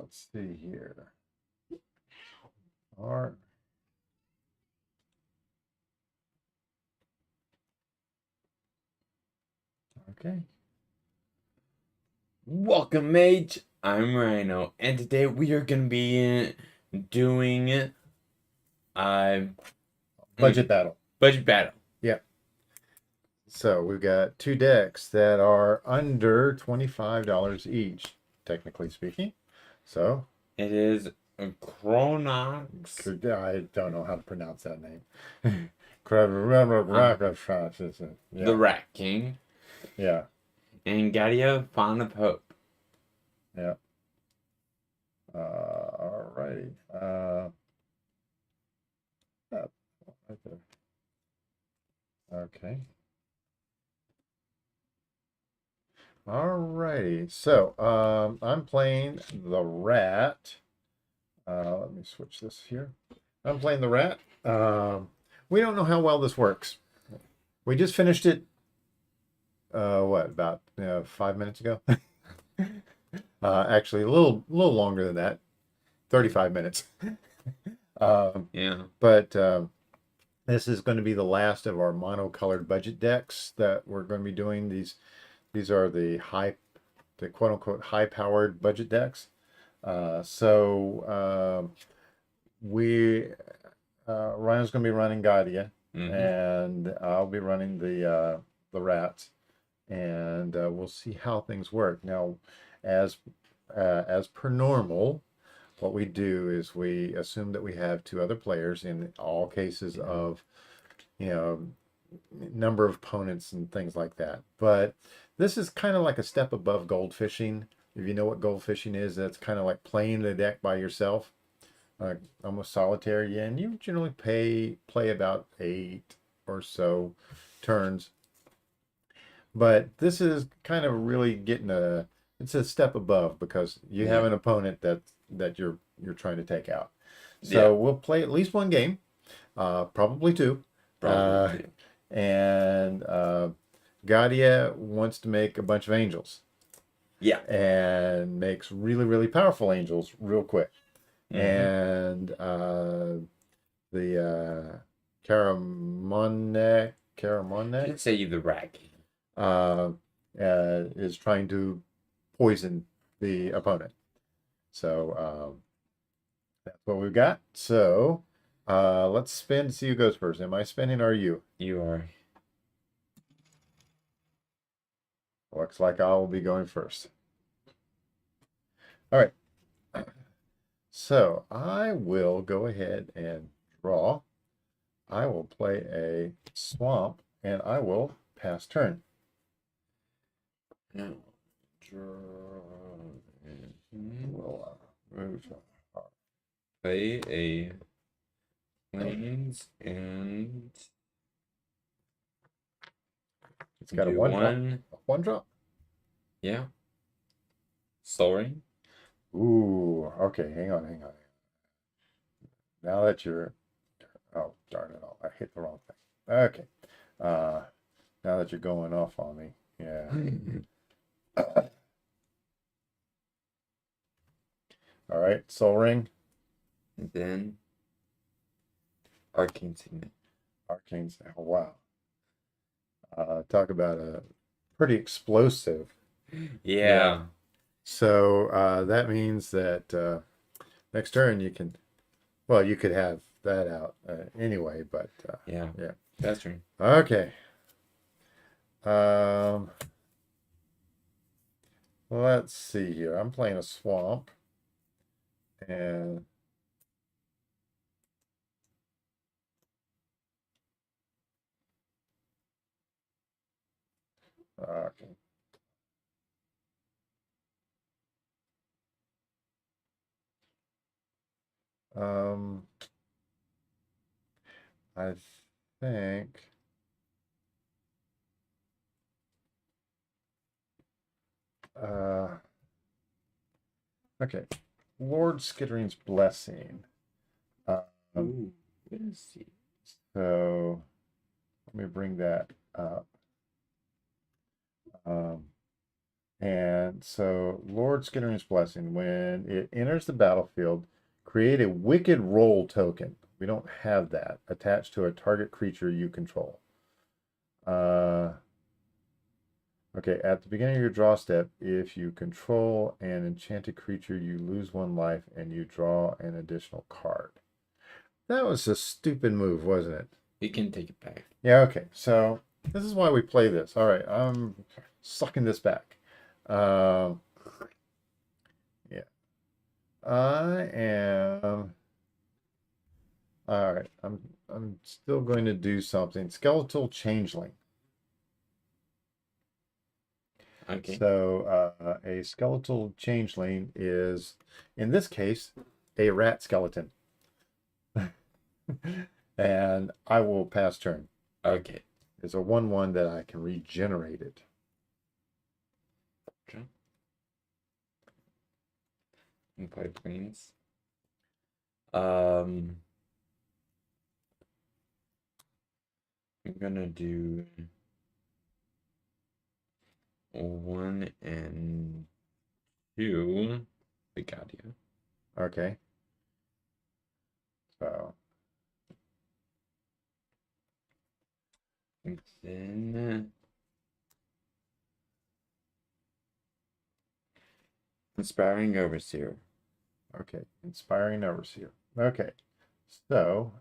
let's see here. All right. Okay. Welcome, mate. I'm Rhino, and today we are gonna be doing Budget battle. budget battle. Yeah. So we've got two decks that are under $25 each, technically speaking. So It is a Chronox. I don't know how to pronounce that name. The Yeah. Rat King Yeah. and Giada, Fawn of Hope. Yeah. All righty. Right there. Okay. All righty. So I'm playing the rat. Let me switch this here. I'm playing the rat. We don't know how well this works. We just finished it. What, about 5 minutes ago? Actually, a little longer than that. 35 minutes. Yeah. But this is going to be the last of our monocolored budget decks that we're going to be doing. These are the quote unquote high powered budget decks. So Ryan's going to be running Giada, and I'll be running the rats, and we'll see how things work. Now, as per normal, what we do is we assume that we have two other players in all cases of, number of opponents and things like that. But this is kind of like a step above gold fishing. If you know what gold fishing is, that's kind of like playing the deck by yourself, almost solitary. And you generally play about 8 or so turns. But this is kind of really it's a step above because you have an opponent that you're trying to take out. So we'll play at least one game, probably two. Probably two. And Giada wants to make a bunch of angels. Yeah. And makes really, really powerful angels real quick. And the Karumonix, I'd say the Rat King. is trying to poison the opponent. So that's what we've got. So let's spin to see who goes first. Am I spinning or are you? You are. Looks like I will be going first. All right. So I will go ahead and draw. I will play a swamp and I will pass turn. Now, draw. We'll move. Play a plains and it's got a one drop. Yeah. Soul Ring. Ooh, okay, hang on. Now that you're, oh, darn it, I hit the wrong thing. Okay, now that you're going off on me, yeah. All right, Soul Ring. And then Arcane Signet. Arcane, oh, wow. Talk about a pretty explosive. Yeah. So that means that next turn you could have that out anyway, but yeah. That's true. Okay. Let's see here. I'm playing a swamp, and okay. I think okay. Lord Skittering's Blessing. Ooh, let's see. So let me bring that up. And so, Lord Skittering's Blessing, when it enters the battlefield, create a Wicked Roll token. We don't have that attached to a target creature you control. Okay, at the beginning of your draw step, if you control an enchanted creature, you lose 1 life and you draw an additional card. That was a stupid move, wasn't it? You can take it back. Yeah, okay. So this is why we play this. All right, I'm sucking this back. Yeah. I am. All right, I'm still going to do something. Skeletal Changeling. Okay. So a skeletal changeling is, in this case, a rat skeleton. And I will pass turn. Okay. It's a 1/1 that I can regenerate it. Okay. And play planes. I'm gonna do 1 and 2. The Giada. Okay. So And then Inspiring Overseer. okay, Inspiring Overseer. Okay, so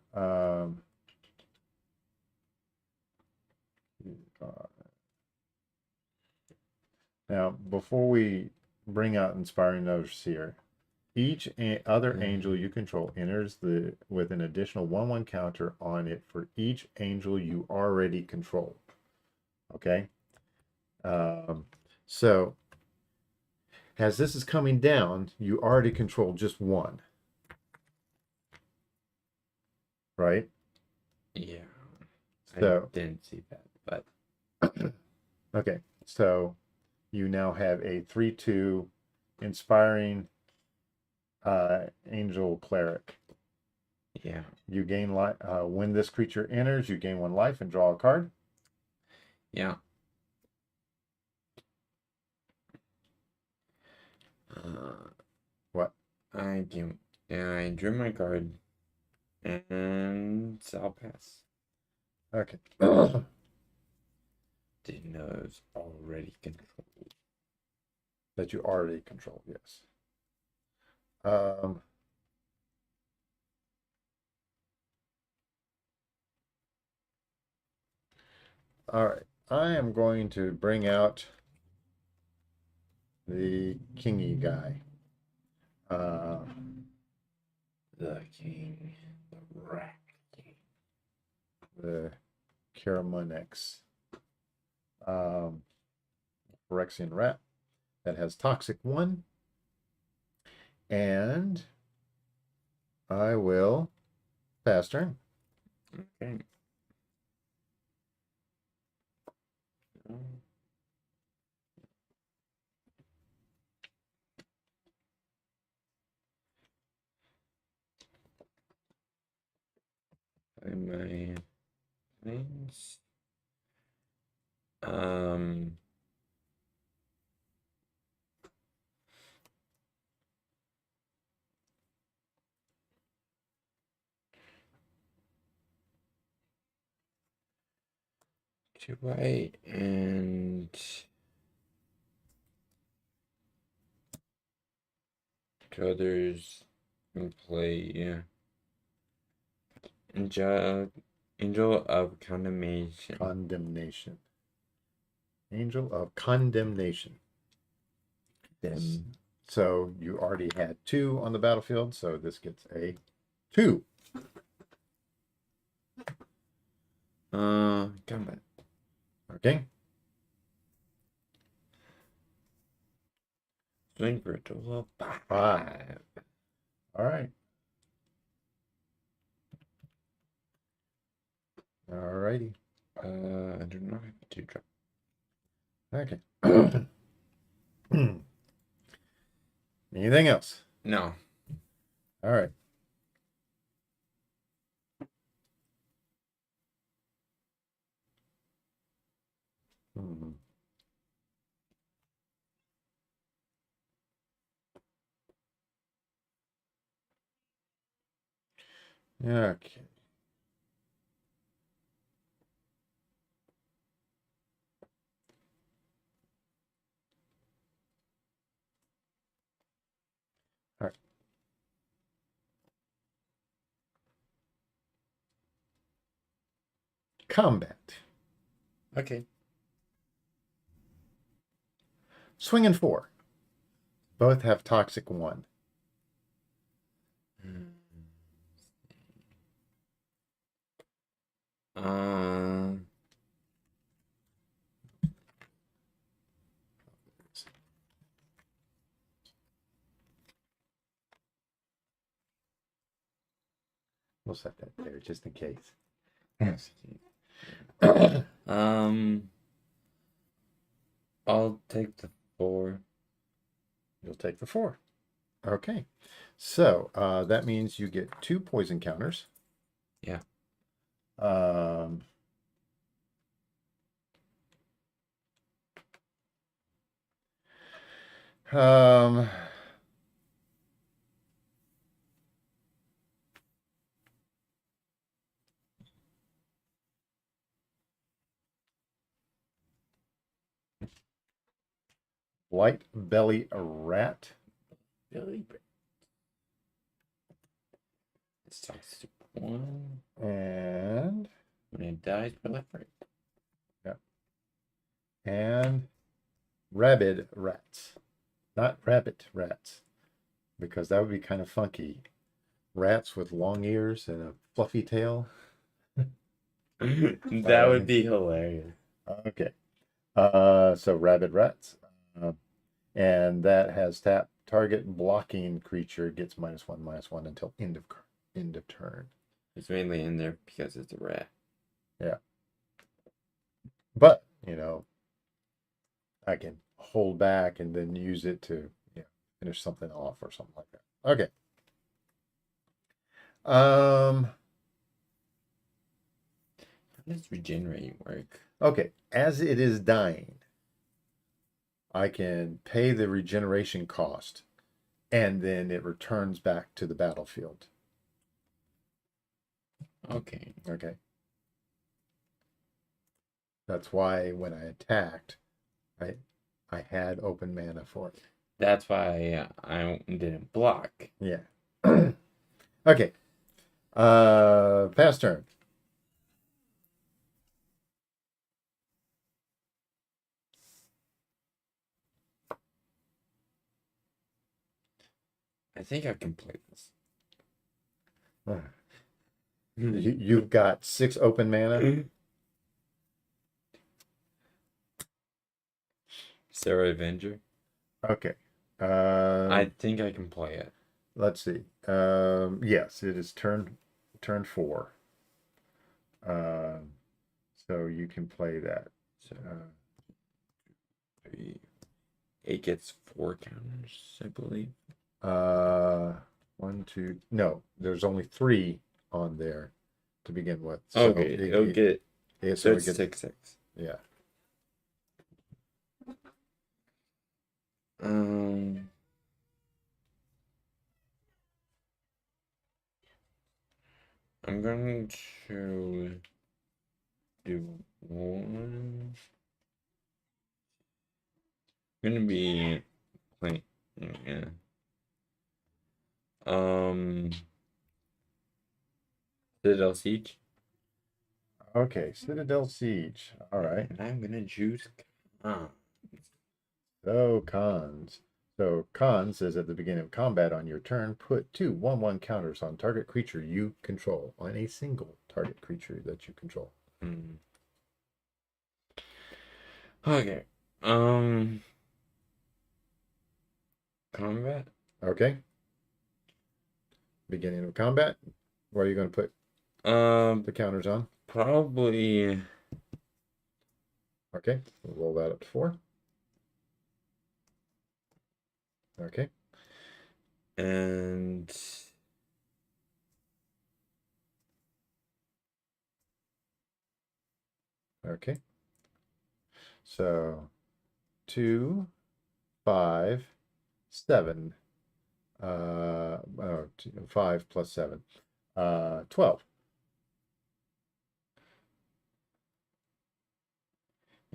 now before we bring out Inspiring Overseer, each other angel you control enters with an additional 1/1 counter on it for each angel you already control. Okay, so as this is coming down, you already control just 1, right? Yeah. So I didn't see that, but okay, so you now have a 3/2 Inspiring Angel Cleric. yeah. You gain life when this creature enters. You gain 1 life and draw a card. Yeah. What? I drew my card, and I'll pass. Okay. Didn't know it was already controlled. That you already control. Yes. All right. I am going to bring out the kingy guy. The king, the rat king. The Karumonix. Phyrexian rat that has Toxic 1. And I will pass turn. Okay. Play my planes. Two white and two others and play Angel of Condemnation. Condemnation. Angel of Condemnation. Them. So you already had 2 on the battlefield, so this gets a 2. Combat. Okay. Swing for a total of 5. 5. All right. All righty. I do not have a 2-drop. Okay. Anything else? No. All right. Okay. All right. Combat. Okay. Swing and 4. Both have toxic 1. Uh, We'll set that there just in case. um, I'll take the 4. You'll take the 4. Okay. So that means you get 2 poison counters. Yeah. Um, um, Light belly rat. Billy. It's toxic 1. And When it dies, put left right. and rabid rats. Not rabbit rats, because that would be kind of funky. Rats with long ears and a fluffy tail. That would be hilarious. Okay. So rabid rats. And that has tap target blocking creature gets -1/-1 until end of turn. It's mainly in there because it's a rat. Yeah. But, you know, I can hold back and then use it to finish something off or something like that. Okay. How does regenerating work? Okay. As it is dying, I can pay the regeneration cost and then it returns back to the battlefield. Okay. Okay. That's why when I attacked, I had open mana for it. That's why I didn't block. Yeah. Okay. Pass turn. I think I can play this. You've got 6 open mana. Sarah Avenger. Okay. I think I can play it. Let's see. Yes, it is turn 4. So you can play that. So it gets 4 counters, I believe. 1, 2. No, there's only 3 on there to begin with. So Okay, it'll get. So it it's gets 6/6. Yeah. I'm going to do 1. I'm gonna be playing. Yeah. Citadel Siege. Okay, Citadel Siege. All right. And I'm gonna choose. So cons. So cons says at the beginning of combat on your turn, put 2 1/1 counters on target creature you control on a single target creature that you control. Okay. Combat. Okay. Beginning of combat. What are you going to put the counters on? Probably. Okay. We'll roll that up to 4. Okay. And okay. So 2, 5, 7. 5 plus 7. 12.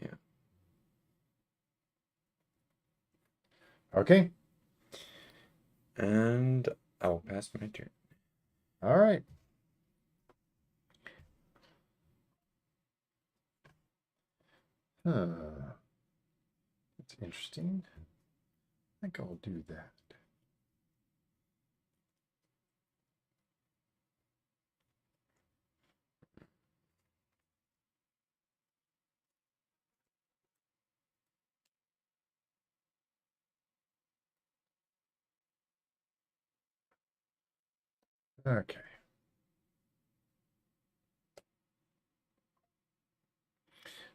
Yeah. Okay. And I'll pass my turn. All right. Huh. That's interesting. I think I'll do that. Okay.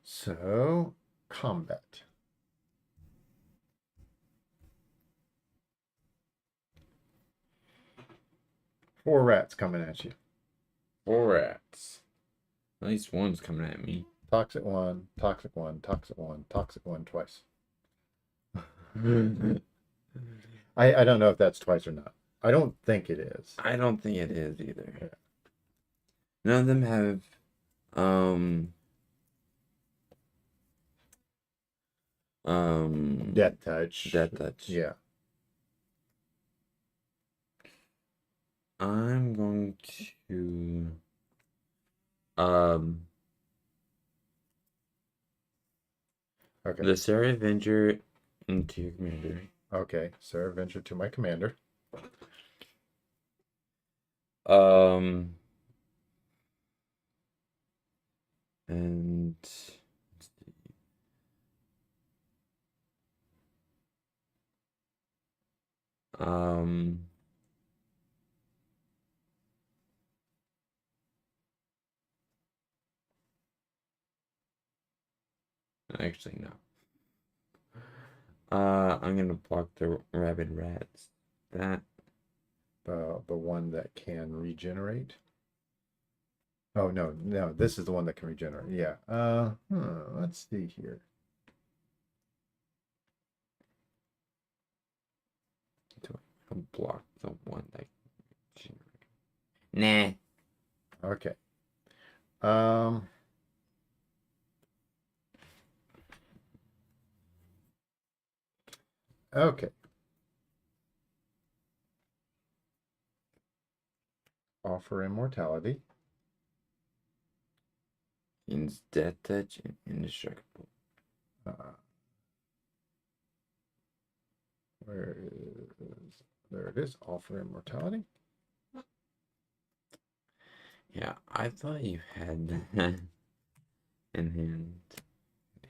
So, combat. 4 rats coming at you. 4 rats. At least one's coming at me. Toxic 1, toxic 1, toxic 1, toxic 1 twice. I don't know if that's twice or not. I don't think it is. I don't think it is either. Yeah. None of them have Death touch. death touch. Yeah. I'm going to okay. The Sarah Avenger into your commander. Okay. Sarah Venture to my commander. And let's see. Actually no. I'm gonna block the rabid rats. That The one that can regenerate. Oh no, this is the one that can regenerate. Yeah. Let's see here. do I block the one that Nah. Okay. Okay. Offer immortality. Means death touch and indestructible. Where is there it is? Offer immortality. Yeah, I thought you had that in hand.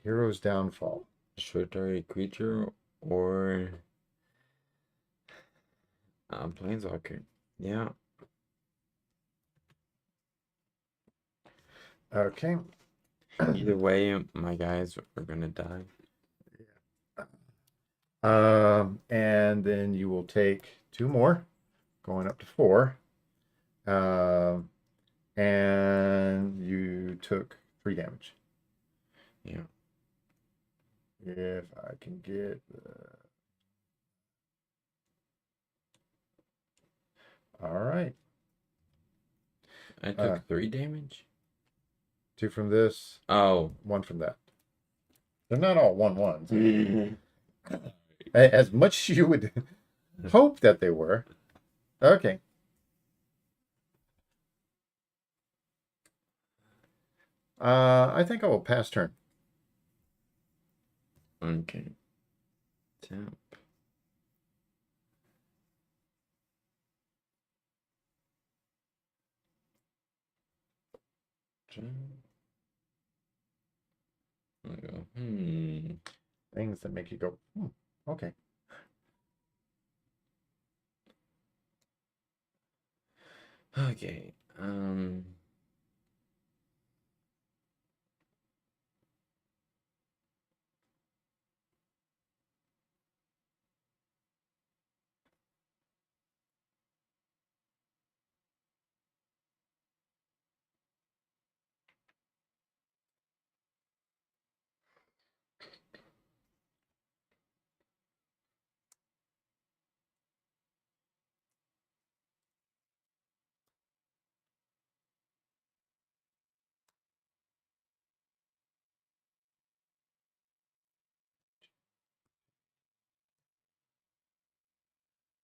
Hero's downfall. Destroy target creature or planeswalker. Yeah. Okay. Either way, my guys are gonna die. And then you will take 2 more, going up to 4. And you took 3 damage. Yeah. If I can get all right. I took 3 damage. 2 from this. Oh. 1 from that. They're not all 1/1s. As much as you would hope that they were. Okay. I think I will pass turn. Okay. Tap. I go, Things that make you go, okay. Okay.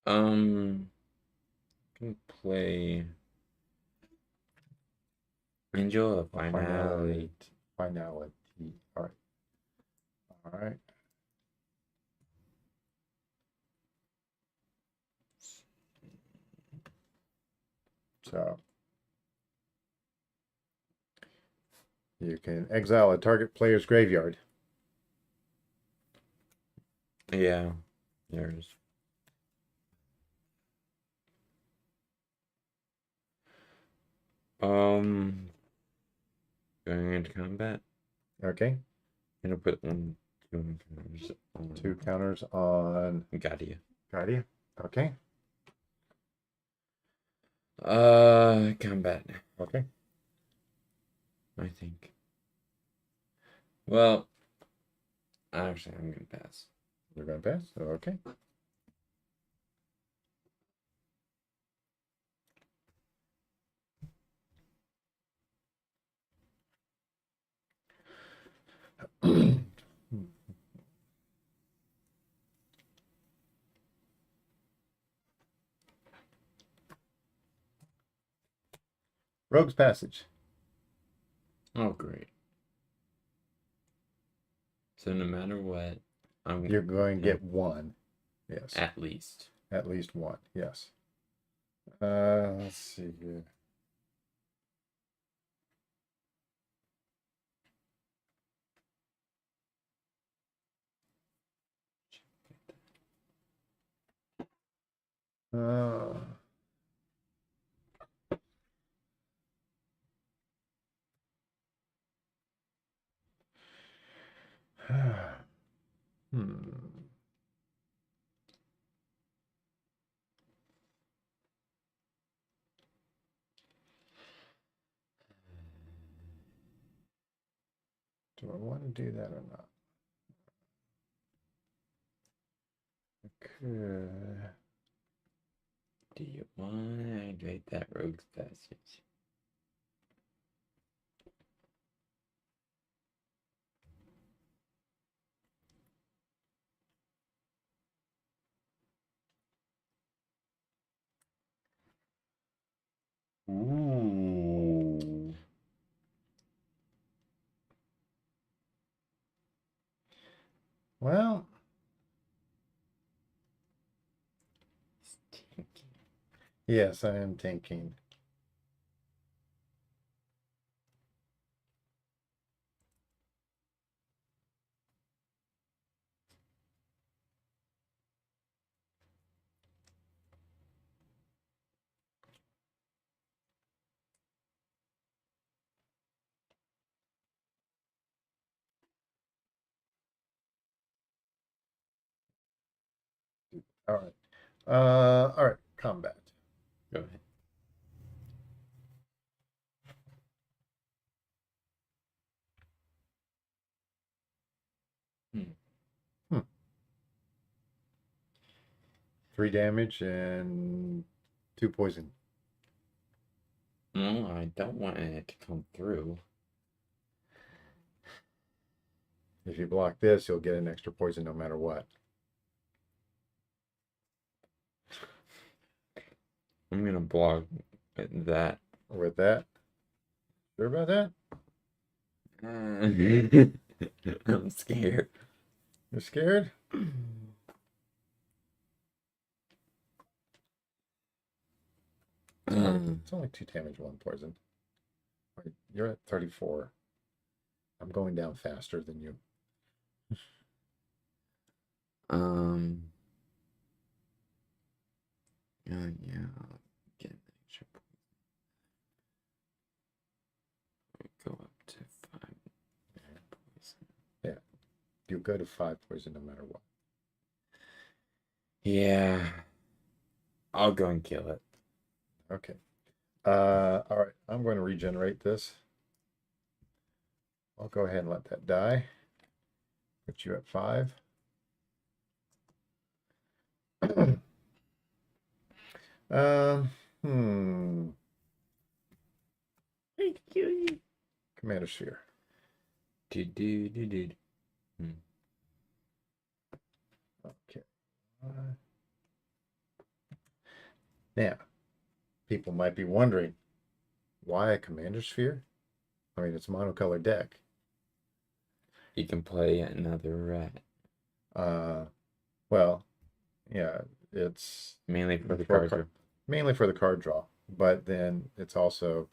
Can play Angel of Finality. Finality. All right. All right. So you can exile a target player's graveyard. Yeah, there's. Going into combat. Okay. I'm gonna put two counters on 2 counters on Giada. Giada. Okay. Combat. Okay. I think. Well, actually, I'm gonna pass. You're going to pass? Okay. Rogue's Passage. Oh, great. So no matter what, You're going to get 1. Yes. At least. At least 1. Yes. Let's see here. Uh, hmm. Do I want to do that or not? I could. Do you want to activate that Rogue's Passage? Ooh. Well, Stinky. yes, I am thinking. All right. All right. Combat. Go ahead. Hmm. 3 damage and 2 poison. No, I don't want it to come through. If you block this, you'll get an extra poison no matter what. I'm gonna block that. With that, sure about that? I'm scared. You're scared? It's only 2 damage, 1 poison. Wait, you're at 34. I'm going down faster than you. Yeah, I'll get an extra poison. Go up to 5 poison. Yeah, you go to 5 poison no matter what. Yeah, I'll go and kill it. Okay. All right. I'm going to regenerate this. I'll go ahead and let that die. Put you at 5. Hmm. Commander Sphere. Okay. Now, people might be wondering, why a commander sphere? I mean, it's a monocolored deck. You can play another rat. Well, yeah, it's Mainly for the for card draw. mainly for the card draw, but then it's also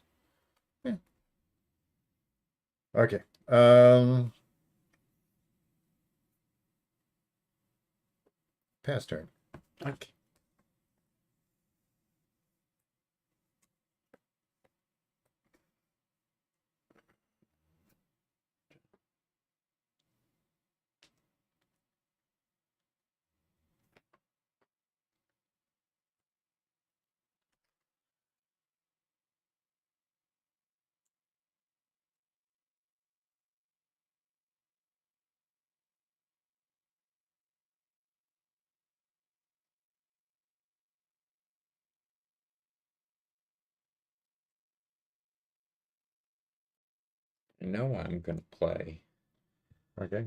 okay. Pass turn. Okay. I know what I'm gonna play. Okay,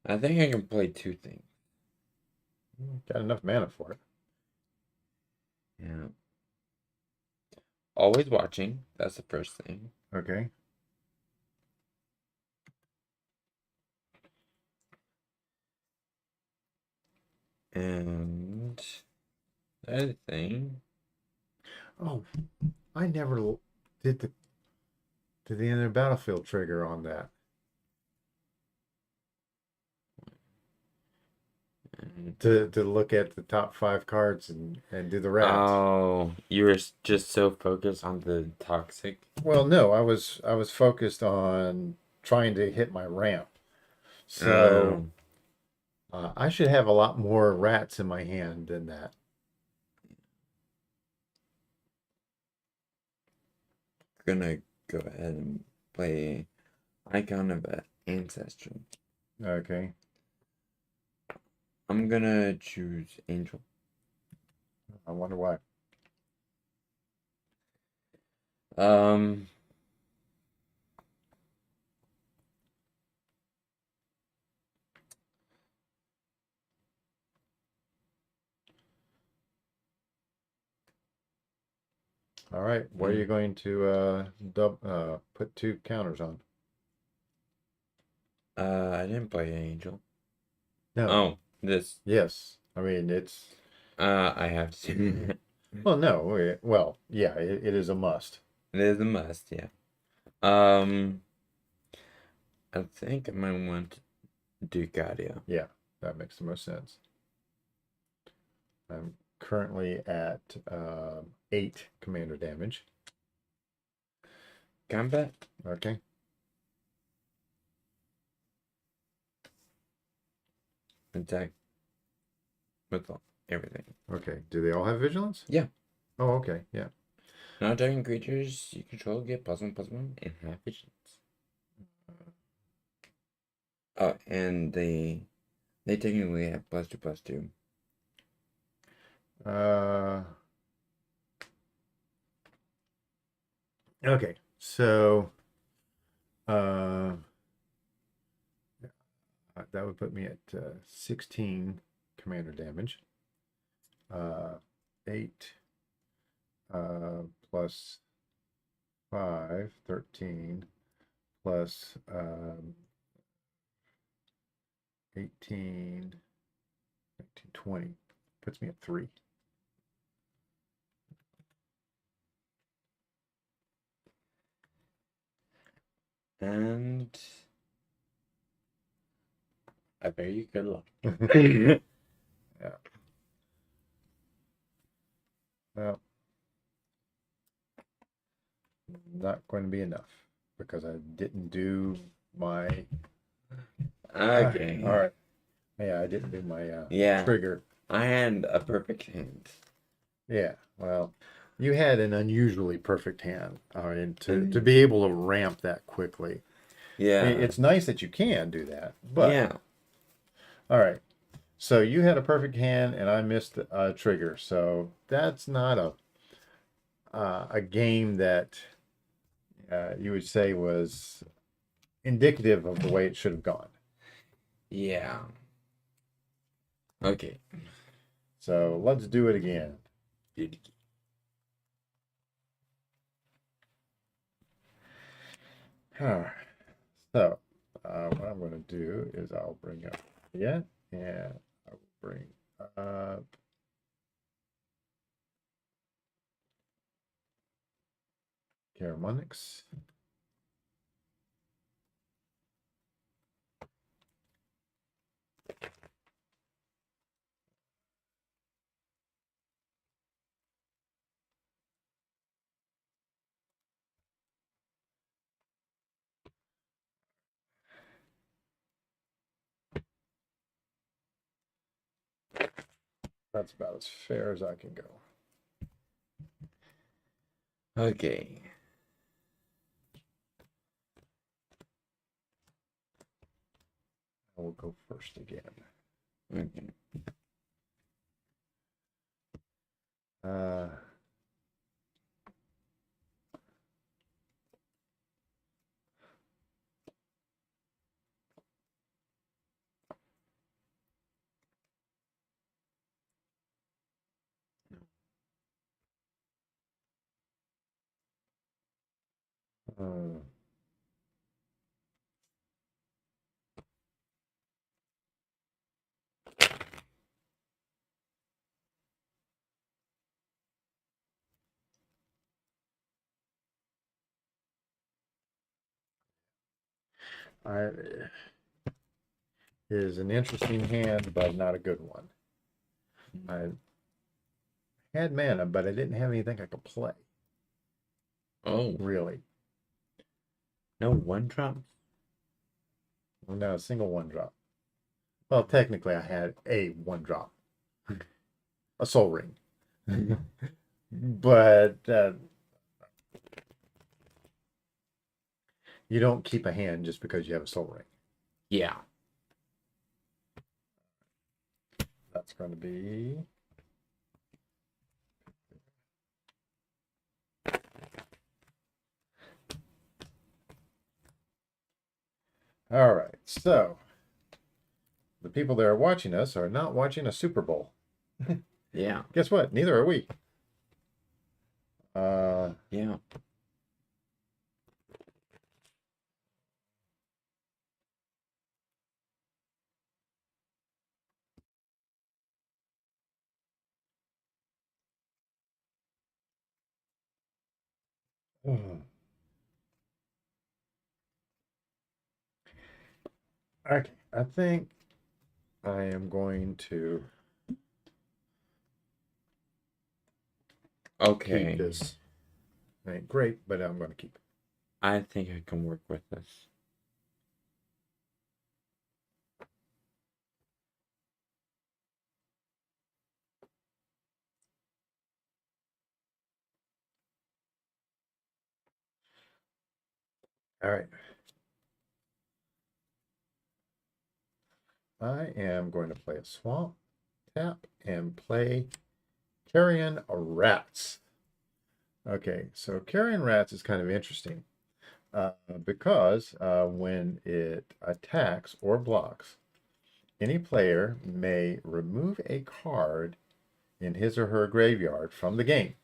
I think I can play two things. got enough mana for it. Yeah. Always watching. That's the first thing. Okay. And the other thing. Oh, I never did the end of the battlefield trigger on that. To look at the top 5 cards and do the rats. Oh, you were just so focused on the toxic. Well, no, I was focused on trying to hit my ramp. So Um, I should have a lot more rats in my hand than that. gonna go ahead and play Icon of Ancestry. Okay. I'm gonna choose Angel. I wonder why. Um, All right. What are you going to put 2 counters on? I didn't play Angel. No. Oh, this. Yes. I mean, it's I have to. well, no. Well, yeah, it is a must. It is a must, yeah. Um, I think I might want to do Giada. Yeah, that makes the most sense. I'm currently at 8 commander damage. Combat? Okay. Attack with everything. Okay. Do they all have vigilance? Yeah. Oh, okay. Yeah. Non-attacking creatures you control get +1/+1 and have vigilance. Oh, and they technically have +2/+2. Okay. So uh, that would put me at 16 commander damage. 8 plus 5, 13 plus 18, 19, 20. Puts me at 3. And I bear you good luck. Yeah. Well, not going to be enough because I didn't do my. Okay. All right. Yeah, I didn't do my Yeah. trigger. I had a perfect hand. Yeah. Well, you had an unusually perfect hand. I mean, to be able to ramp that quickly. Yeah. It's nice that you can do that, but Yeah. all right. So you had a perfect hand, and I missed a trigger. So that's not a game that you would say was indicative of the way it should have gone. Yeah. Okay. So let's do it again. Dude. All right. So, what I'm going to do is I'll bring up and I will bring up Karumonix. That's about as fair as I can go. Okay. I will go first again. Okay. Uh, uh, I is an interesting hand, but not a good one. I had mana, but I didn't have anything I could play. Oh, Really. no one drops? Not a single one drop. Well, technically, I had a one drop, a soul ring. But you don't keep a hand just because you have a soul ring. Yeah. That's going to be all right. So the people that are watching us are not watching a Super Bowl. Yeah. Guess what? Neither are we. Yeah. Okay, I think I am going to keep Okay. this. It ain't great, but I'm going to keep it. I think I can work with this. All right. I am going to play a swamp, tap, and play Carrion Rats. Okay, so Carrion Rats is kind of interesting because when it attacks or blocks, any player may remove a card in his or her graveyard from the game.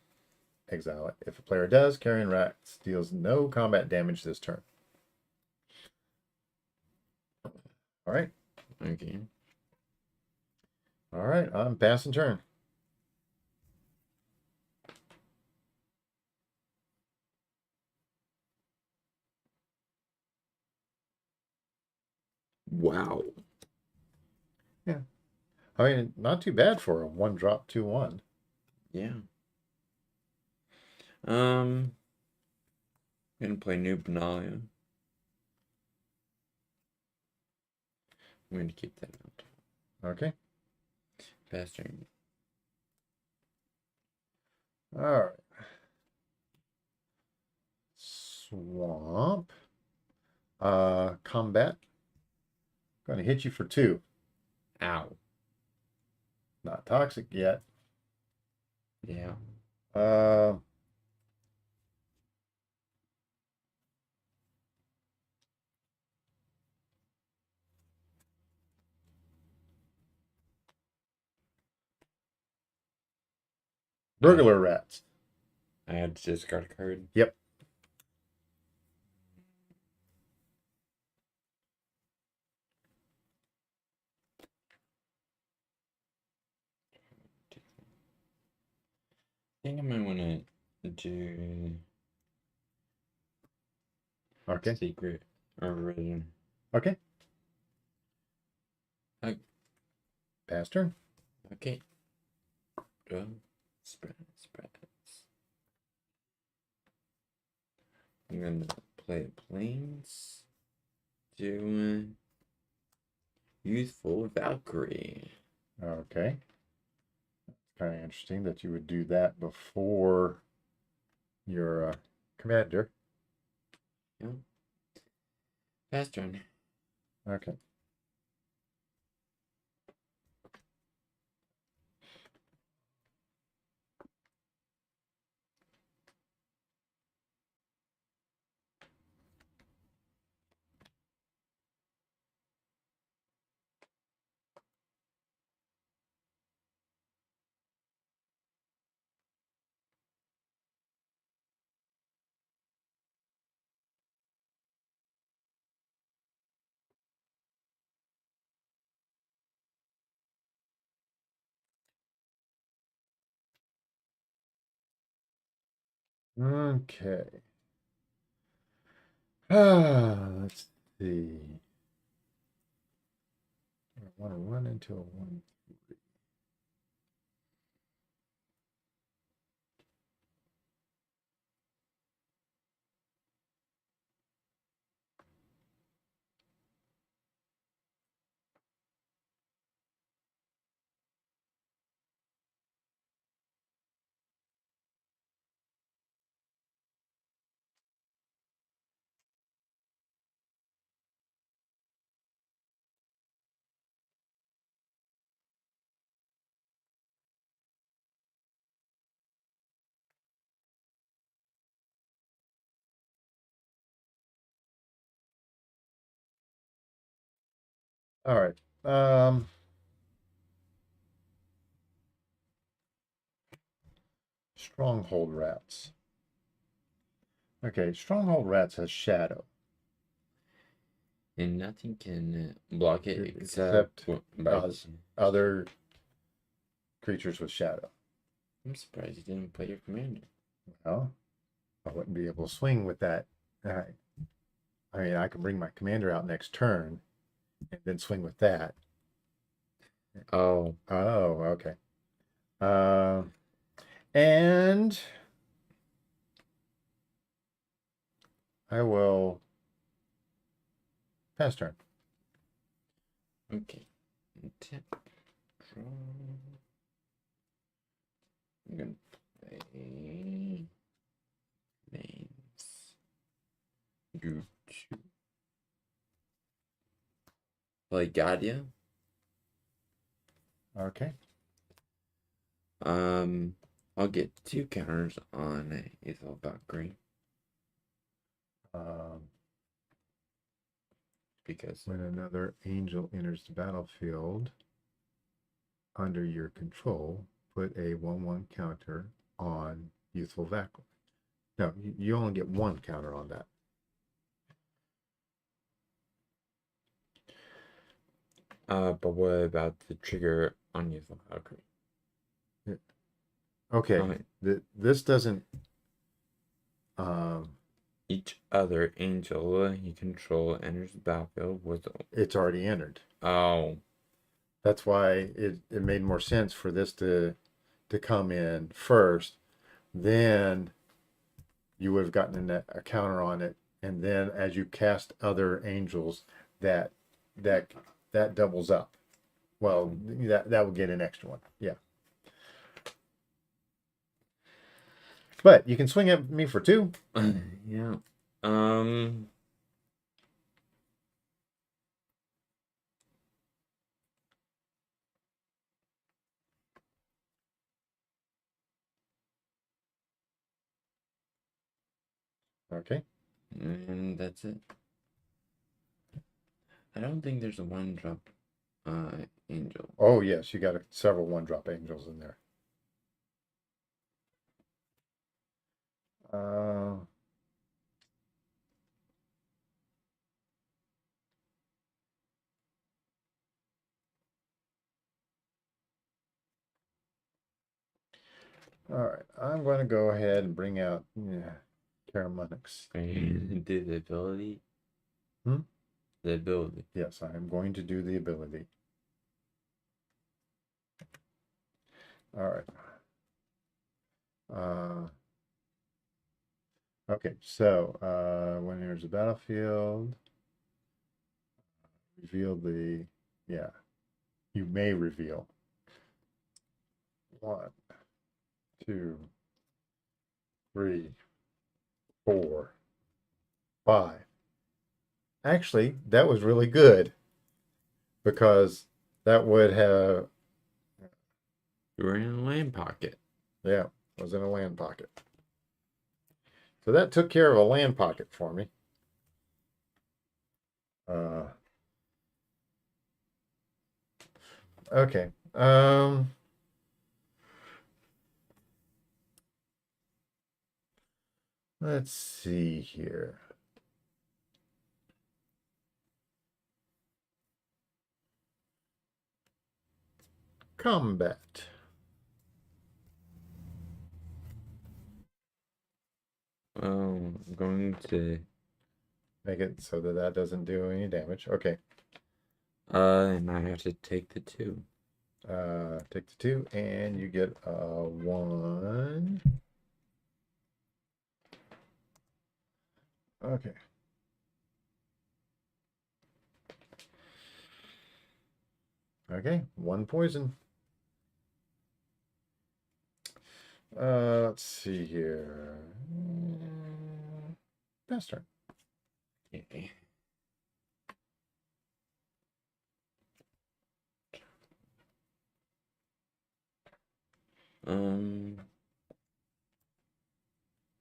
Exile it. If a player does, Carrion Rats deals no combat damage this turn. All right. Okay. All right, I'm passing turn. Wow. Yeah. I mean, not too bad for a one drop 2/1. Yeah. Gonna play New Benalia. I'm gonna keep that out. Okay. Faster. All right. Swamp. Combat. Going to hit you for 2. Ow. Not toxic yet. Yeah. Uh, Burglar Rats. I had to discard a card. Yep. think I might want to do Okay. secret origin. Okay. Okay. Pass turn. Okay. Go. Spread. I'm gonna play planes. Do youthful Valkyrie. Okay. Kind of interesting that you would do that before your commander. Yeah. Pass turn. Okay. Okay. Let's see. I want to run into a 1. All right. Stronghold rats. Okay, stronghold rats has shadow. And nothing can block it Except by other creatures with shadow. I'm surprised you didn't play your commander. Well, I wouldn't be able to swing with that. I mean, I can bring my commander out next turn and then swing with that. Oh. Oh, okay. And I will pass turn. Okay. Tap, draw. I'm gonna play names. Go to play Giada. Okay. I'll get 2 counters on Ethel Valkyrie Um, because when another angel enters the battlefield under your control, put a 1/1 counter on Youthful Valkyrie. No, you only get 1 counter on that. but what about the trigger on Ethel Valkyrie? Okay. Okay. This doesn't. Um, Each other angel you control enters the battlefield with. it's already entered. Oh. That's why it made more sense for this to come in first. Then you would have gotten a counter on it, and then as you cast other angels, that that that doubles up. Well, that would get an extra one. Yeah. But you can swing at me for 2. Yeah. Okay. And that's it. I don't think there's a 1-drop angel. Oh yes, you got several 1-drop angels in there. Uh, All right, I'm going to go ahead and bring out Karumonix. Do the ability. Hmm? The ability. Yes, I am going to do the ability. All right. Okay, so when there's a battlefield, reveal you may reveal 1, 2, 3, 4, 5. Actually, that was really good because that would have, You were in a land pocket. yeah, was in a land pocket. So that took care of a land pocket for me. Okay. Let's see here. Combat. I'm going to. Make it so that that doesn't do any damage. Okay. And I have to take the 2. Take the 2, and you get a 1. Okay. Okay, 1 poison. Let's see here. Best turn. Okay.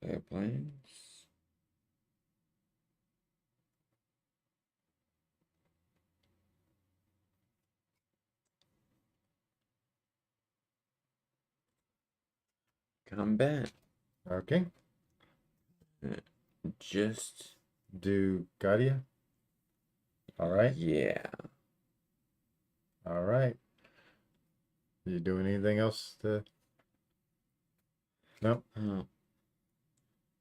Airplanes. Combat. Okay. Just. Do Giada. All right. Yeah. All right. You doing anything else to? Nope. Oh.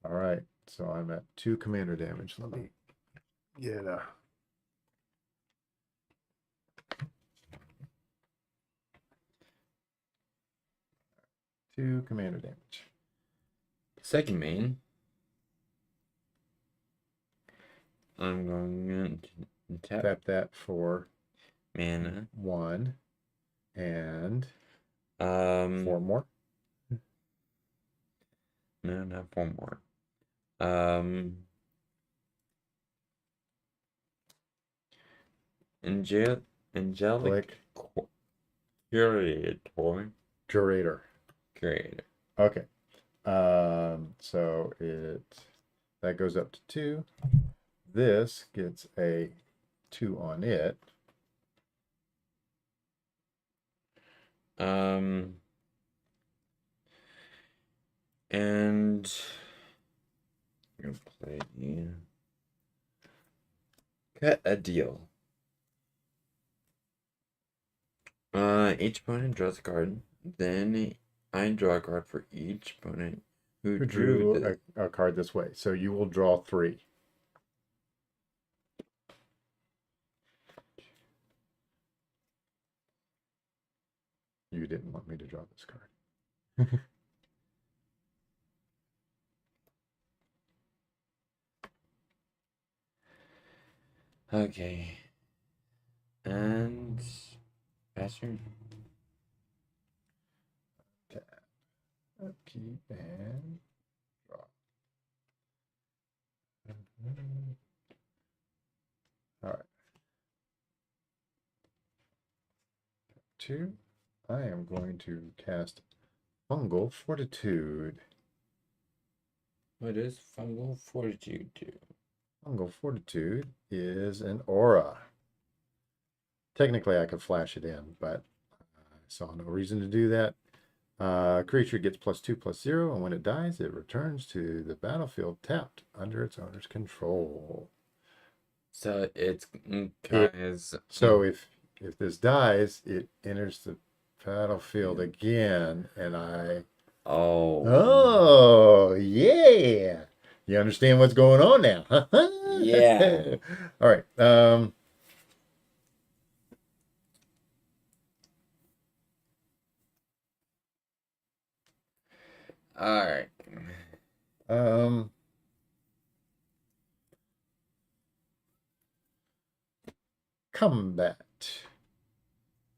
All right. So I'm at 2 commander damage. Let me get 2 commander damage. Second main. I'm going to Tap that for mana. 1 and 4 4 more. No, not 4 more. Angelic Curator. Curator. Curator. Okay. So that goes up to 2. This gets a 2 on it. And I'm gonna play cut a deal. Each opponent draws a card. Then I draw a card for each opponent who Who drew drew a card this way. So you will draw 3. You didn't want me to draw this card. Okay. And Bastard. Keep and draw. All right. 2. I am going to cast Fungal Fortitude. What does Fungal Fortitude do? Fungal Fortitude is an aura. Technically, I could flash it in, but I saw no reason to do that. Creature gets +2/+0, and when it dies, it returns to the battlefield tapped under its owner's control. So it's guys. So if this dies, it enters the battlefield again, and I Oh. Oh, yeah. You understand what's going on now. Yeah. All right. All right. Um, Combat.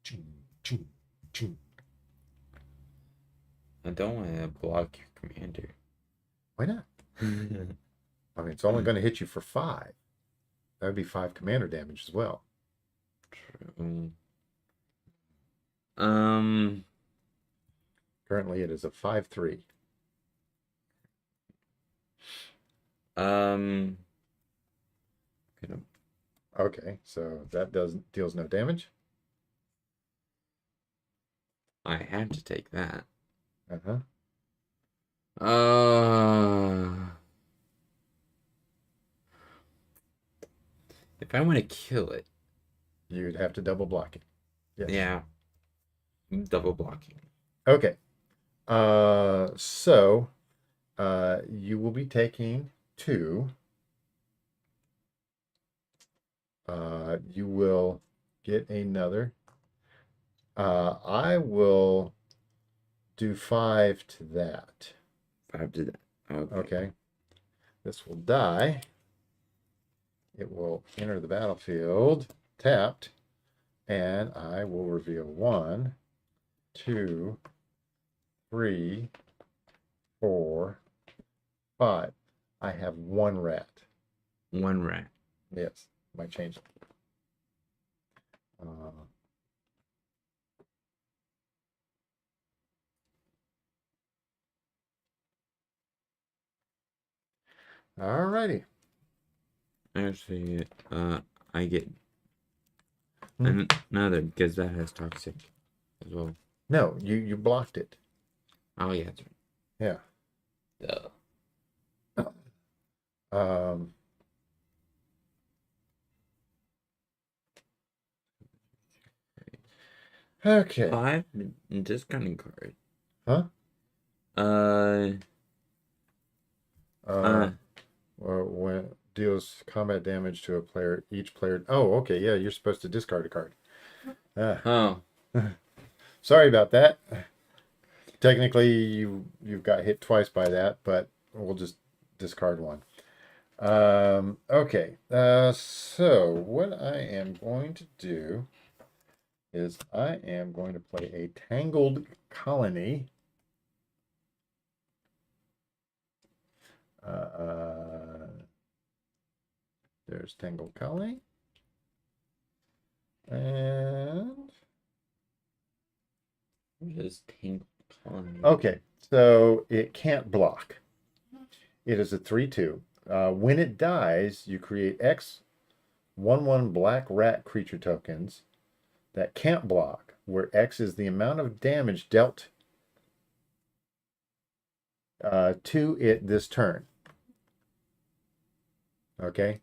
Ching, ching, ching. I don't want to block your commander. Why not? I mean, it's only going to hit you for 5. That would be 5 commander damage as well. True. Um. Currently, it is a 5/3. Um. Gonna, Okay, so that deals no damage. I had to take that. Uh-huh. Uh. If I want to kill it, You'd have to double block it. Yes. yeah, double blocking. Okay. So you will be taking 2. You will get another. I will do 5 to that. 5 to that. Okay. Okay. This will die. It will enter the battlefield tapped, and I will reveal 1, 2, 3, 4, 5. I have 1 rat. 1 rat. Yes, might change it. Uh, Alrighty. Actually, I get Hmm. another because that has toxic as well. No, you blocked it. Oh yeah, that's right. Yeah. Duh. Um, okay. 5 discarding card. Huh? Uh. Uh, well, when deals combat damage to a player, each player. Oh, okay. Yeah, you're supposed to discard a card. Ah, Oh. sorry about that. Technically, you've got hit twice by that, but we'll just discard 1. Okay. So what I am going to do is I am going to play a Tangled Colony. There's Tangled Colony. And What is Tangle Colony? okay, so it can't block. It is a 3/2. When it dies, you create X 1/1 black rat creature tokens that can't block, where X is the amount of damage dealt to it this turn. Okay,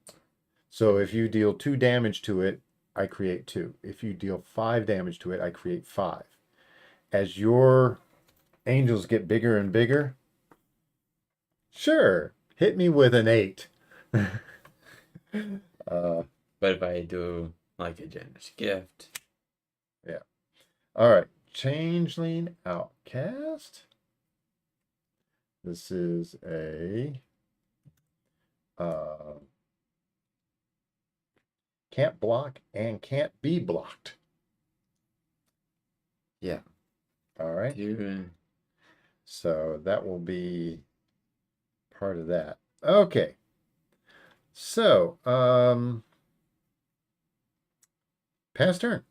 so if you deal 2 damage to it, I create 2. If you deal 5 damage to it, I create 5. As your angels get bigger and bigger, sure, hit me with an 8. But if I do like a generous gift, Yeah. All right. Changeling Outcast. This is a can't block and can't be blocked. yeah. All right. You, So that will be part of that. Okay. So, pass turn.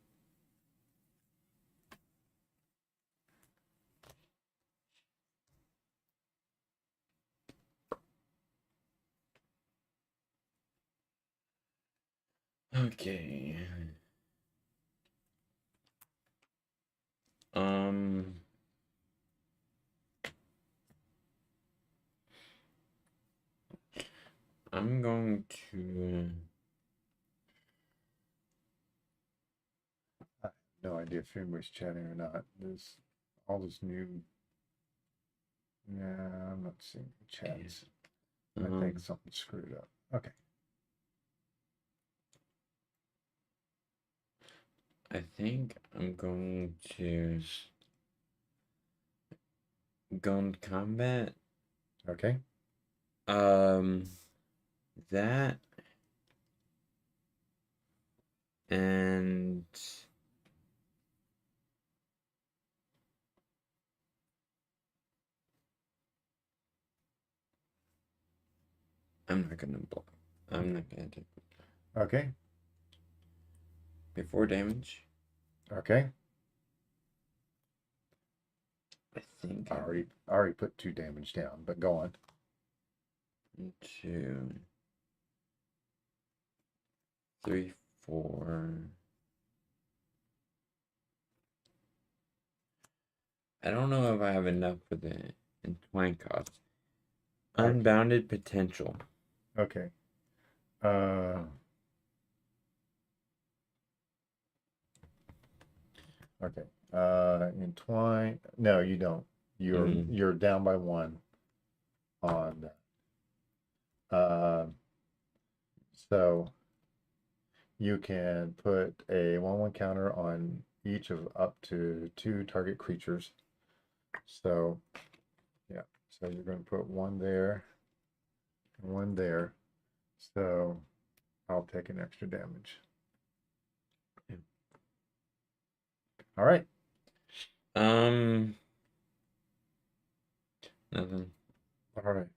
okay. Um. I'm going to. No idea if anybody's chatting or not. There's all this new Yeah, I'm not seeing chats. I Um, think something screwed up. Okay. I think I'm going to go into combat. Okay. That and I'm not gonna block. I'm not gonna take Okay. before damage. Okay. I think I already put 2 damage down, but go on. I'm 2, 3, 4. I don't know if I have enough for the entwine cost. Okay. Unbounded potential. Okay. Okay. Entwine. No, you don't. You're down by 1 on that. So you can put a 1/1 counter on each of up to 2 target creatures. So yeah. So you're going to put 1 there and 1 there. So I'll take an extra damage. Yeah. All right. Nothing. All right.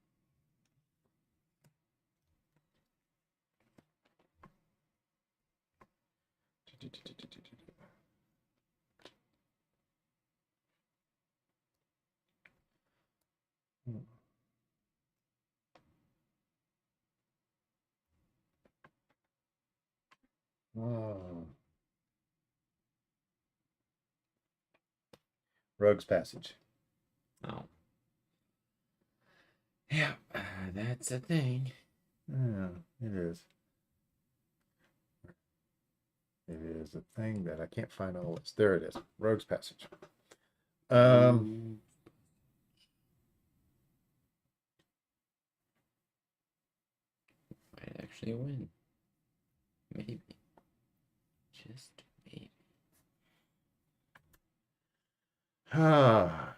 Oh. Rogue's Passage. Oh. Yeah, that's a thing. Yeah, it is. It is a thing that I can't find on the list. There it is. Rogue's Passage. Might actually win. Maybe. Just maybe. Let's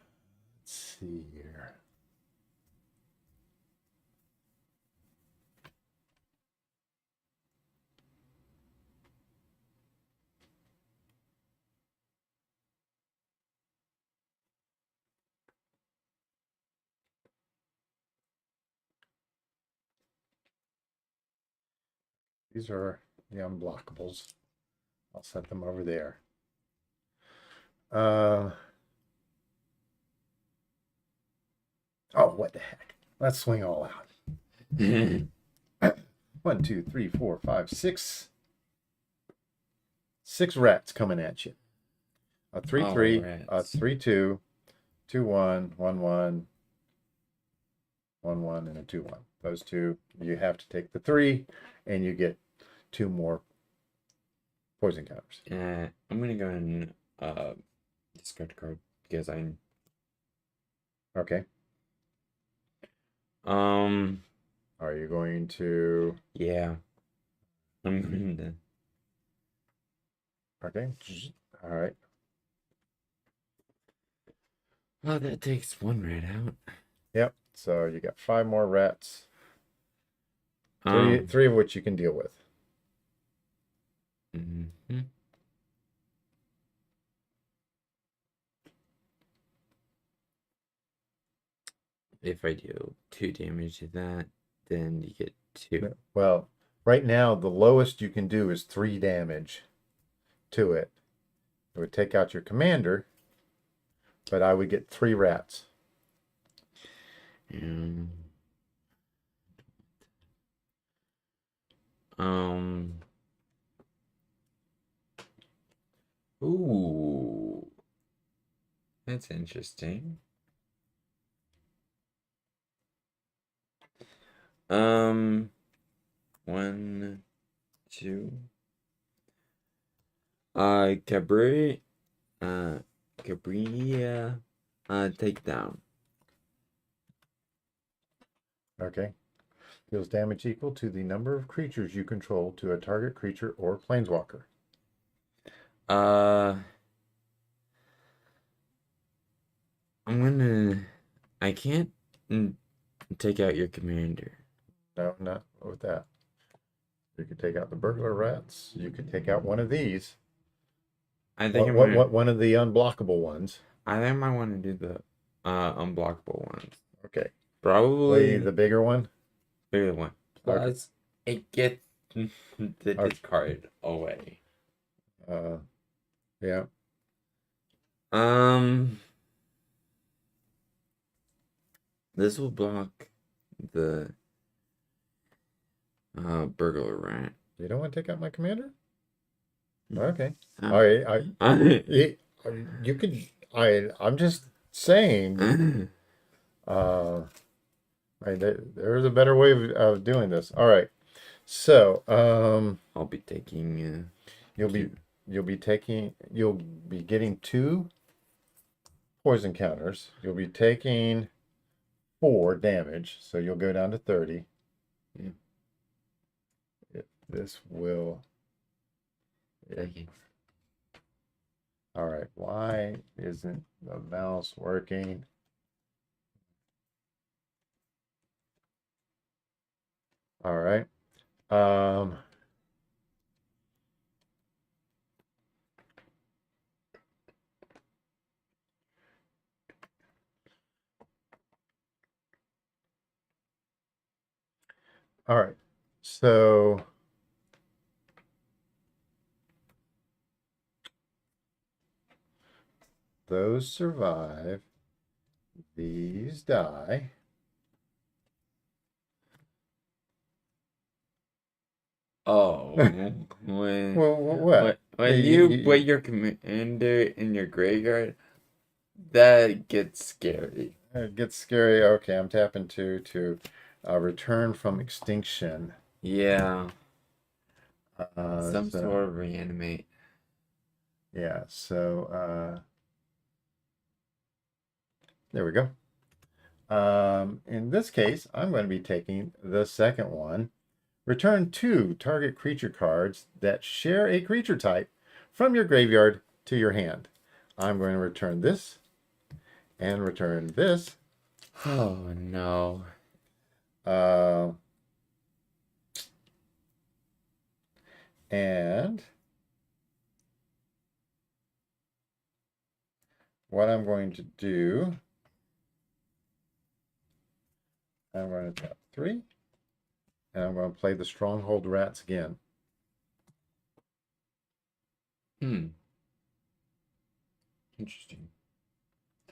see here. These are the unblockables. I'll set them over there. Oh, what the heck? Let's swing all out. 1, 2, 3, 4, 5, 6. 6 rats coming at you. A 3/3, a rats. 3/2, 2/1, 1/1, 1/1, and a 2/1. Those 2, you have to take the 3, and you get 2 more poison counters. I'm gonna go ahead and discard a card because I. Okay. Are you going to? Yeah. I'm going to. Okay. All right. Oh, that takes 1 rat out. Yep. So you got 5 more rats. Three of which you can deal with. Mm-hmm. If I do 2 damage to that, then you get 2. Well, right now the lowest you can do is 3 damage to it. It would take out your commander, but I would get 3 rats. And ooh, that's interesting. 1, 2. Cabri, Cabria, take down. Okay. Deals damage equal to the number of creatures you control to a target creature or planeswalker. Uh, I can't take out your commander. No, not with that. You could take out the burglar rats. You could take out one of these. I think I might. One of the unblockable ones. I think I might want to do the unblockable ones. Okay. Probably The bigger one. bigger one. Okay. Plus, it gets the Okay. discard away. Yeah. This will block the burglar rat. You don't want to take out my commander? Okay. Uh, All right. You could. I'm just saying. There's a better way of doing this. All right. So, I'll be taking. you'll be getting 2 poison counters. You'll be taking 4 damage, so you'll go down to 30. Yeah. This will. All right. Why isn't the mouse working? All right. All right. So those survive. These die. Oh, Well, what? when you put your commander in your graveyard, that gets scary. It gets scary. Okay, I'm tapping to return from extinction. Yeah, some So, sort of reanimate. yeah, so there we go. In this case, I'm going to be taking the second one. Return 2 target creature cards that share a creature type from your graveyard to your hand. I'm going to return this and return this. Oh no. And what I'm going to do, I'm going to tap 3, and I'm going to play the Stronghold Rats again. Interesting.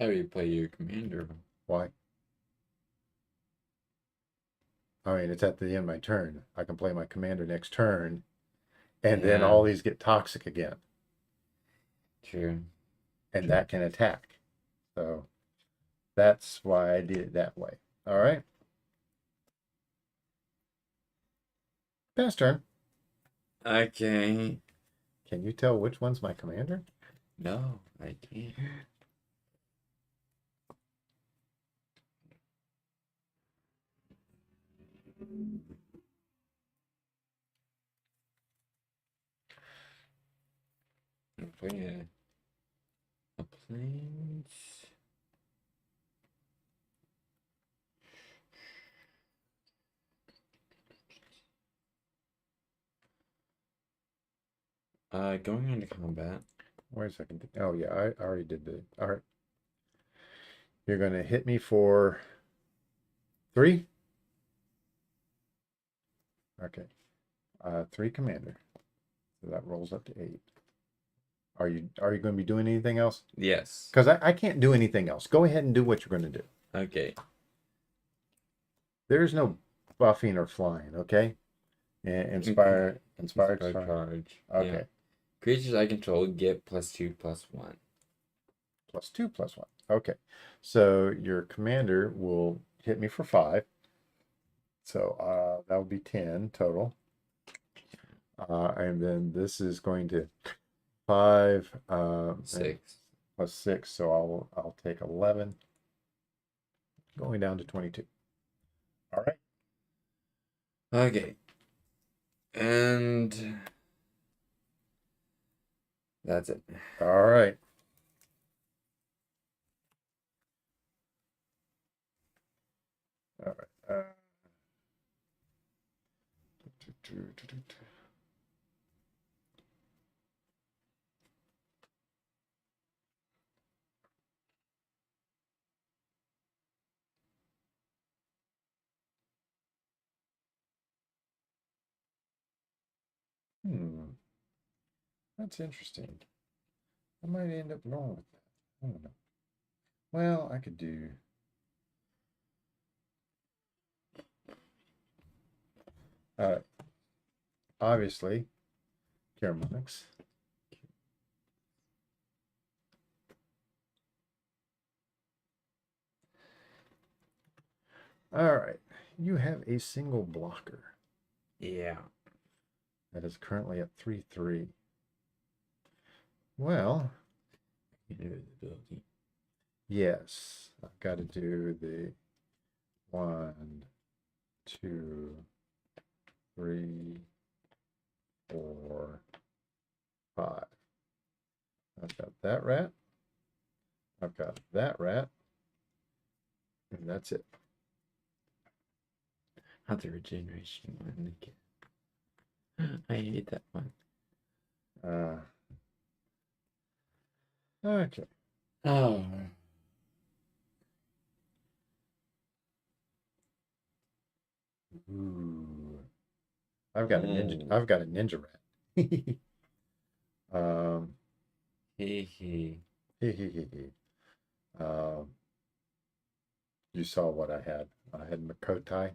How do you play your commander? Why? I mean, it's at the end of my turn. I can play my commander next turn, and then all these get toxic again. True. And that can attack. So that's why I did it that way. All right. Pass turn. Okay. Can you tell which one's my commander? No, I can't. I'm playing a planes. Going into combat. Wait a second. Oh, yeah, I already did the. All right. You're going to hit me for 3? Okay. 3 commander. So that rolls up to 8. Are you going to be doing anything else? Yes. Because I can't do anything else. Go ahead and do what you're going to do. Okay. There is no buffing or flying, okay? Inspire charge. Okay. Yeah. Creatures I control get +2/+1. +2/+1. Okay. So your commander will hit me for 5. So that would be 10 total. And then this is going to 5 6. +6. So I'll take 11. Going down to 22. All right. Okay. And that's it. All right. All right. Hmm. That's interesting. I might end up going with that. I don't know. Well, I could do. All right. Obviously, Karumonix. All right. You have a single blocker Yeah. that is currently at 3/3. Well, Invisibility. yes. I've got to do the 1, 2, 3, 4, 5. I've got that rat. I've got that rat. And that's it. Not the regeneration one again. I hate that one. Uh, okay. Oh. Ooh. I've got a ninja. I've got a ninja rat. um, Hee hee. um, you saw what I had. I had Makotai.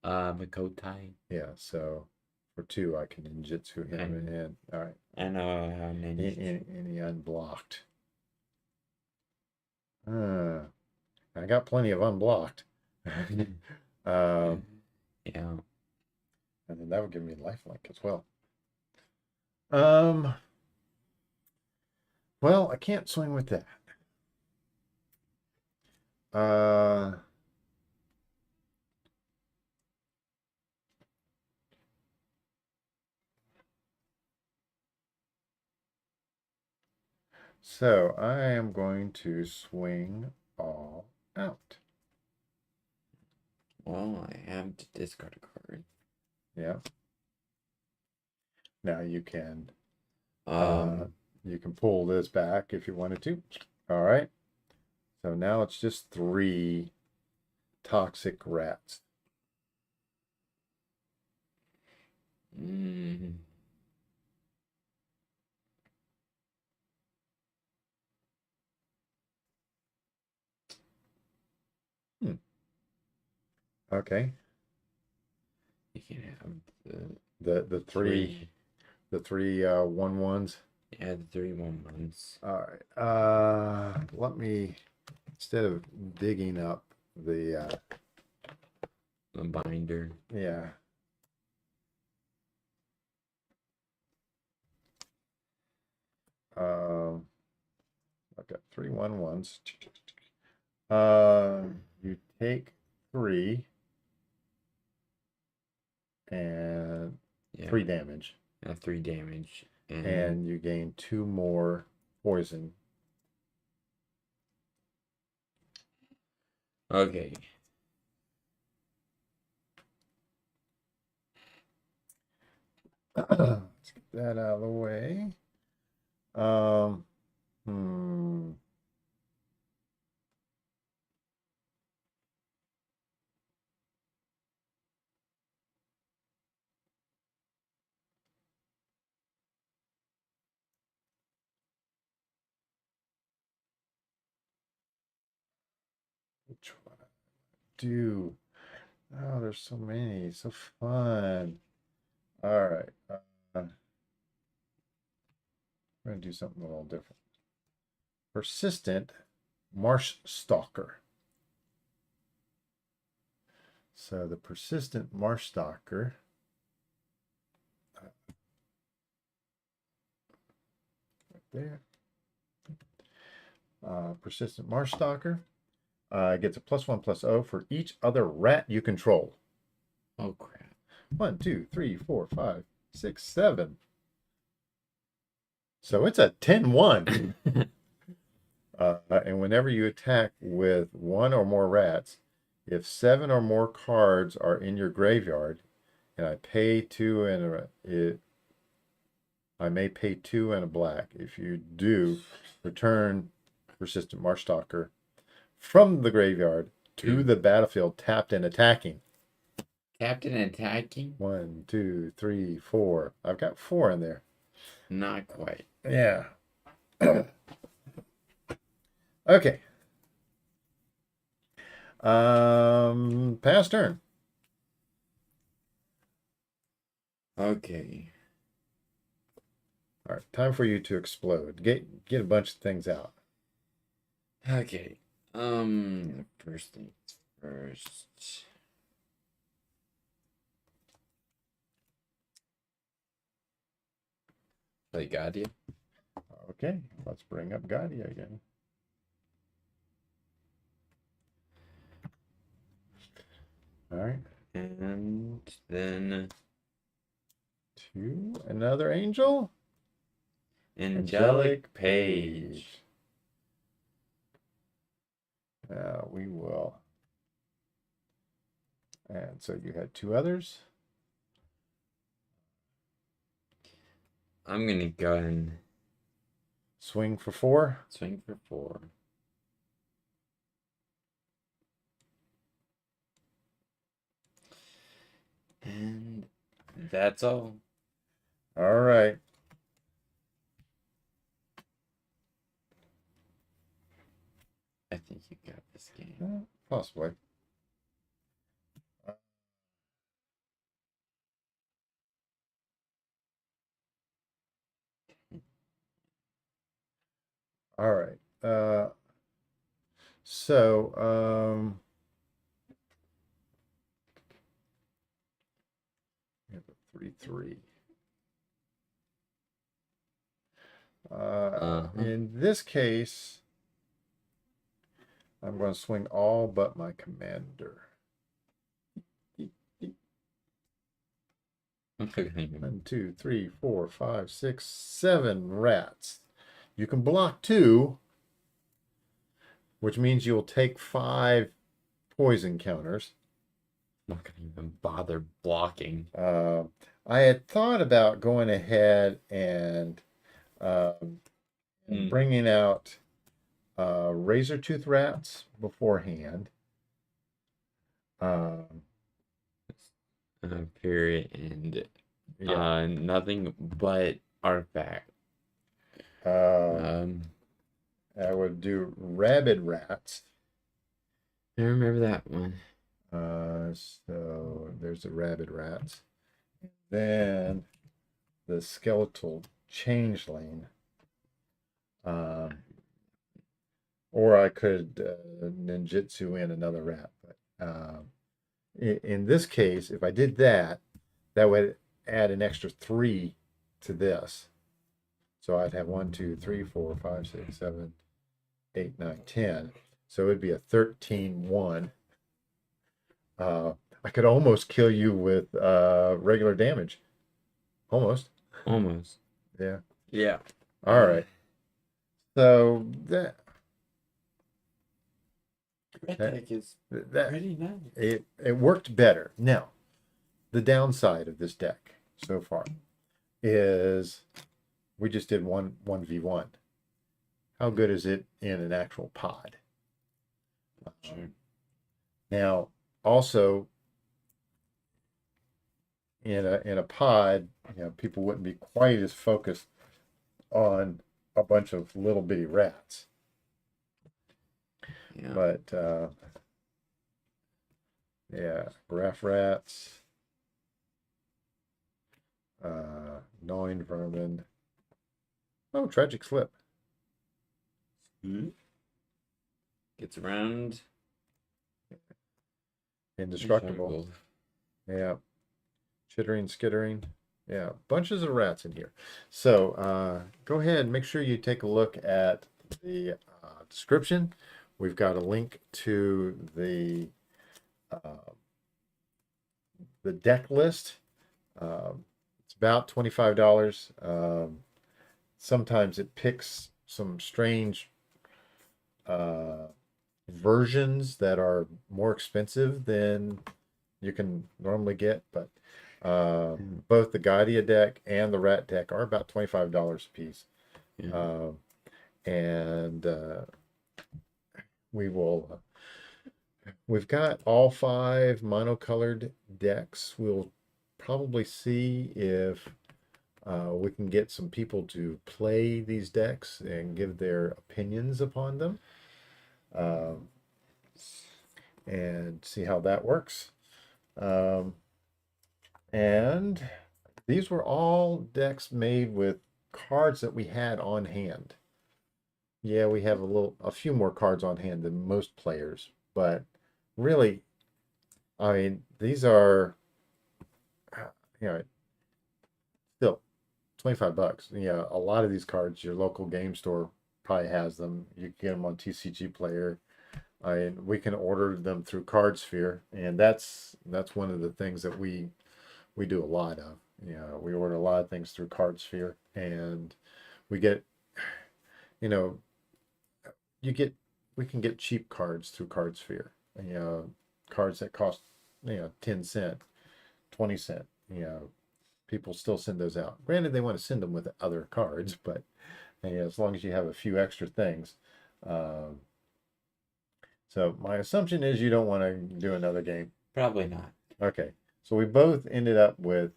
Makotai. Yeah, so for 2, I can ninjutsu him in. All right. I know how ninja. And he unblocked. I got plenty of unblocked. Yeah. And then that would give me lifelink as well. Um, well, I can't swing with that. Uh, so I am going to swing all out. Well, I have to discard a card. Yeah. Now you can Um, pull this back if you wanted to. All right. So now it's just 3 toxic rats. mm, Okay. you can have The three the three 1/1s. Yeah, the 3/1/1s. All right. Let me, instead of digging up the The binder. yeah. I've got 3/1/1s. You take 3 and Yeah. 3 damage, 3 damage. and you gain 2 more poison. Okay. Let's get that out of the way. Um, hmm. Which one do? Oh, there's so many. So fun. All right. I'm going to do something a little different. Persistent Marsh Stalker. So the persistent Marsh Stalker. Right there. Persistent Marsh Stalker. Gets a +1/+0 for each other rat you control. Oh crap. 1, 2, 3, 4, 5, 6, 7. So it's a 10-1. And whenever you attack with one or more rats, if 7 or more cards are in your graveyard, and I pay 2 and I may pay 2 and a black. If you do, return Persistent Marshstalker from the graveyard to the battlefield tapped and attacking. Captain attacking? 1, 2, 3, 4. I've got 4 in there. Not quite. Yeah. Okay. Pass turn. Okay. All right, time for you to explode. Get a bunch of things out. Okay. First things first. Play Giada. Okay, let's bring up Giada again. All right. And then 2, another angel. Angelic Page. We will. And so you had 2 others. I'm gonna go and Swing for 4. swing for 4. And that's all. All right. I think you got this game. Possibly. All right. So, we have a 3/3. In this case, I'm going to swing all but my commander. 1, 2, 3, 4, 5, 6, 7 rats. You can block 2, which means you'll take 5 poison counters. I'm not gonna even bother blocking. I had thought about going ahead and bringing out razor tooth rats beforehand. Period. And nothing but artifact. I would do rabid rats. I remember that one. So there's the rabid rats. Then the skeletal changeling. Or I could ninjutsu in another rat. But in this case, if I did that, that would add an extra 3 to this. So I'd have 1, 2, 3, 4, 5, 6, 7, 8, 9, 10. So it'd be a 13-1. I could almost kill you with regular damage. Almost. Yeah. Yeah. All right. So that deck is pretty nice. It worked better. Now, the downside of this deck so far is we just did 1v1. How good is it in an actual pod? Sure. Now, also in a pod, people wouldn't be quite as focused on a bunch of little bitty rats. Yeah. But graph rats, gnawing vermin. Oh, tragic slip. Gets around. Indestructible. Yeah. Chittering, skittering. Yeah, bunches of rats in here. So go ahead and make sure you take a look at the description We've got a link to uh, the deck list. It's about $25. Sometimes it picks some strange uh, versions that are more expensive than you can normally get, but both the Giada deck and the Rat deck are about $25 a piece. Yeah. And we will we've got all 5 monocolored decks. We'll probably see if we can get some people to play these decks and give their opinions upon them, um, and see how that works. Um, and these were all decks made with cards that we had on hand. Yeah, we have a few more cards on hand than most players, but really, I mean, these are, you know, still $25. Yeah, a lot of these cards, your local game store probably has them. You can get them on TCG Player. We can order them through CardSphere, and that's one of the things that we do a lot of. We order a lot of things through CardSphere, and we get, you know, you get we can get cheap cards through CardSphere. Cards that cost 10 cent, 20 cent. People still send those out. Granted, they want to send them with other cards, but as long as you have a few extra things. Um, so my assumption is you don't want to do another game. Probably not. Okay, so we both ended up with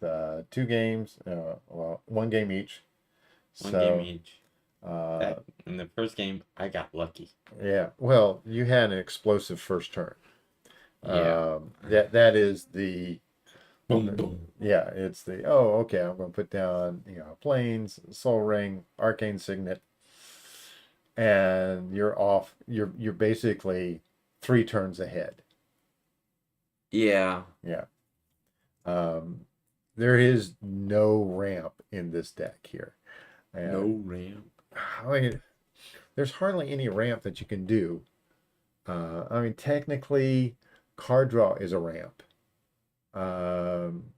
2 games. Well, 1 game each. One So game each. uh, In the first game, I got lucky. yeah, well, you had an explosive first turn. Yeah. That is the Boom, boom. yeah, it's the okay, I'm going to put down Plains, Soul Ring, Arcane Signet, and you're off. You're basically 3 turns ahead. Yeah. Yeah. Um, there is no ramp in this deck here. And, No ramp. I mean, there's hardly any ramp that you can do. I mean, technically, card draw is a ramp. Um,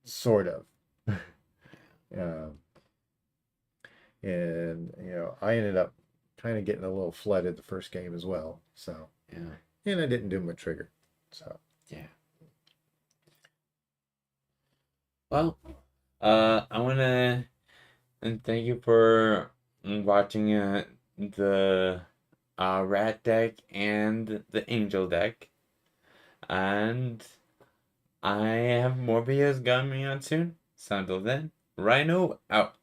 sort of. Um, and I ended up kind of getting a little flooded the first game as well. So, Yeah. and I didn't do my trigger. So, Yeah. Well, I wanna thank you for watching the rat deck and the angel deck, and I have more videos coming out soon. So until then, Rhino out.